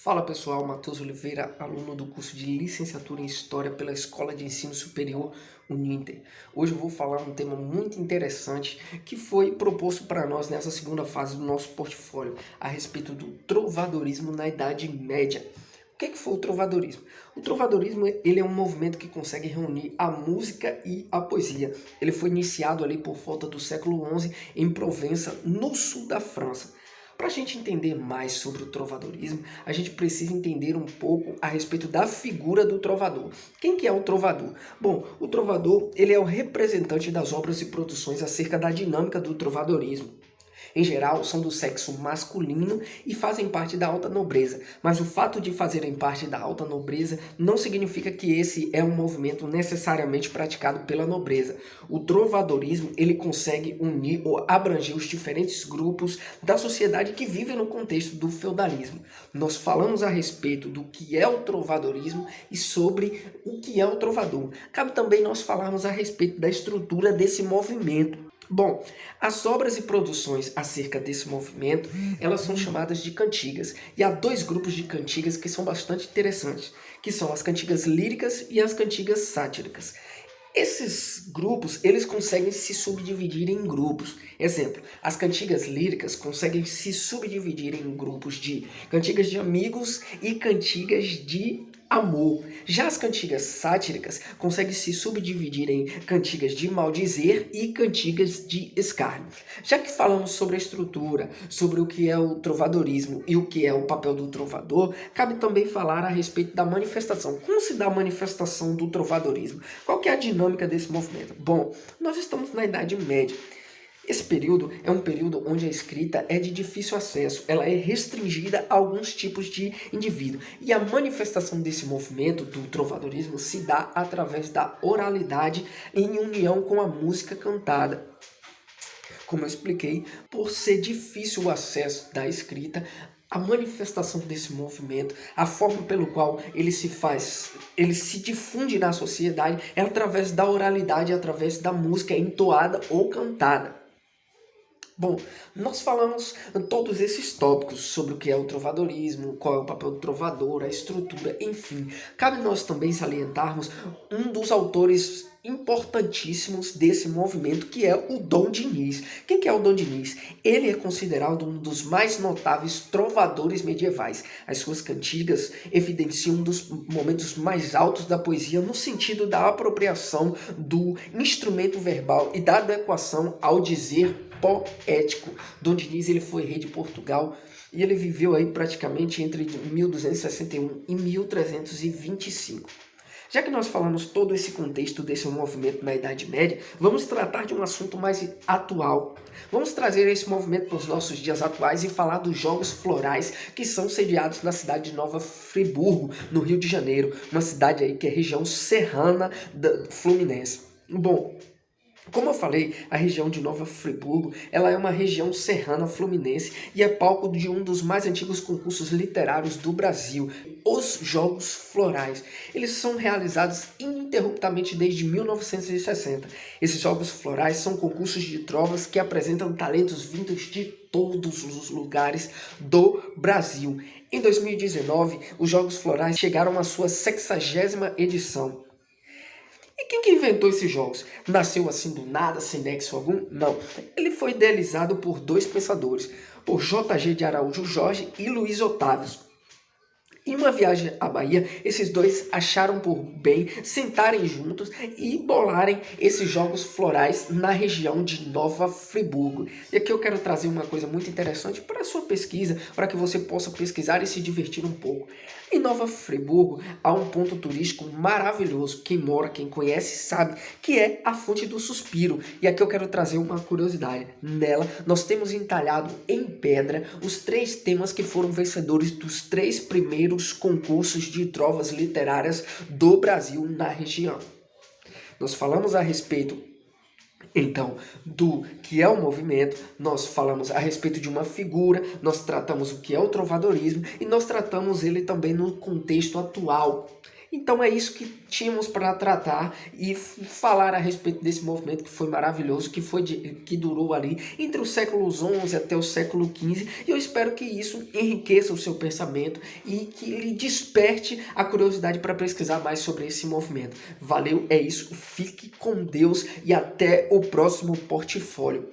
Fala pessoal, Matheus Oliveira, aluno do curso de Licenciatura em História pela Escola de Ensino Superior Uninter. Hoje eu vou falar um tema muito interessante que foi proposto para nós nessa segunda fase do nosso portfólio, a respeito do trovadorismo na Idade Média. O que foi o trovadorismo? O trovadorismo ele é um movimento que consegue reunir a música e a poesia. Ele foi iniciado ali por volta do século XI em Provença, no sul da França. Para a gente entender mais sobre o trovadorismo, a gente precisa entender um pouco a respeito da figura do trovador. Quem que é o trovador? Bom, o trovador ele é o representante das obras e produções acerca da dinâmica do trovadorismo. Em geral, são do sexo masculino e fazem parte da alta nobreza, mas o fato de fazerem parte da alta nobreza não significa que esse é um movimento necessariamente praticado pela nobreza. O trovadorismo ele consegue unir ou abranger os diferentes grupos da sociedade que vivem no contexto do feudalismo. Nós falamos a respeito do que é o trovadorismo e sobre o que é o trovador. Cabe também nós falarmos a respeito da estrutura desse movimento. Bom, as obras e produções acerca desse movimento, elas são chamadas de cantigas. E há dois grupos de cantigas que são bastante interessantes, que são as cantigas líricas e as cantigas sátíricas. Esses grupos, eles conseguem se subdividir em grupos. Exemplo, as cantigas líricas conseguem se subdividir em grupos de cantigas de amigos e cantigas de amor. Já as cantigas sátíricas conseguem se subdividir em cantigas de maldizer e cantigas de escárnio. Já que falamos sobre a estrutura, sobre o que é o trovadorismo e o que é o papel do trovador, cabe também falar a respeito da manifestação. Como se dá a manifestação do trovadorismo? Qual que é a dinâmica desse movimento? Bom, nós estamos na Idade Média. Esse período é um período onde a escrita é de difícil acesso, ela é restringida a alguns tipos de indivíduo. E a manifestação desse movimento do trovadorismo se dá através da oralidade em união com a música cantada. Como eu expliquei, por ser difícil o acesso da escrita, a manifestação desse movimento, a forma pelo qual ele se difunde na sociedade é através da oralidade, através da música entoada ou cantada. Bom, nós falamos todos esses tópicos sobre o que é o trovadorismo, qual é o papel do trovador, a estrutura, enfim. Cabe nós também salientarmos um dos autores importantíssimos desse movimento, que é o Dom Diniz. Quem que é o Dom Diniz? Ele é considerado um dos mais notáveis trovadores medievais. As suas cantigas evidenciam um dos momentos mais altos da poesia no sentido da apropriação do instrumento verbal e da adequação ao dizer poético. Dom Diniz ele foi rei de Portugal e ele viveu aí praticamente entre 1261 e 1325. Já que nós falamos todo esse contexto desse movimento na Idade Média, vamos tratar de um assunto mais atual. Vamos trazer esse movimento para os nossos dias atuais e falar dos Jogos Florais que são sediados na cidade de Nova Friburgo, no Rio de Janeiro, uma cidade aí que é região serrana fluminense. Bom, como eu falei, a região de Nova Friburgo, ela é uma região serrana fluminense e é palco de um dos mais antigos concursos literários do Brasil, os Jogos Florais. Eles são realizados ininterruptamente desde 1960. Esses Jogos Florais são concursos de trovas que apresentam talentos vindos de todos os lugares do Brasil. Em 2019, os Jogos Florais chegaram à sua 60ª edição. E quem que inventou esses jogos? Nasceu assim do nada, sem nexo algum? Não. Ele foi idealizado por dois pensadores, por J.G. de Araújo Jorge e Luiz Otávio. Em uma viagem à Bahia, esses dois acharam por bem sentarem juntos e bolarem esses jogos florais na região de Nova Friburgo. E aqui eu quero trazer uma coisa muito interessante para a sua pesquisa, para que você possa pesquisar e se divertir um pouco. Em Nova Friburgo há um ponto turístico maravilhoso. Quem mora, quem conhece, sabe que é a Fonte do Suspiro. E aqui eu quero trazer uma curiosidade. Nela, nós temos entalhado em pedra os 3 temas que foram vencedores dos 3 primeiros concursos de trovas literárias do Brasil na região. Nós falamos a respeito então do que é o movimento, nós falamos a respeito de uma figura, nós tratamos o que é o trovadorismo e nós tratamos ele também no contexto atual. Então é isso que tínhamos para tratar e falar a respeito desse movimento que foi maravilhoso, que durou ali entre os séculos XI até o século XV, e eu espero que isso enriqueça o seu pensamento e que lhe desperte a curiosidade para pesquisar mais sobre esse movimento. Valeu, é isso, fique com Deus e até o próximo portfólio.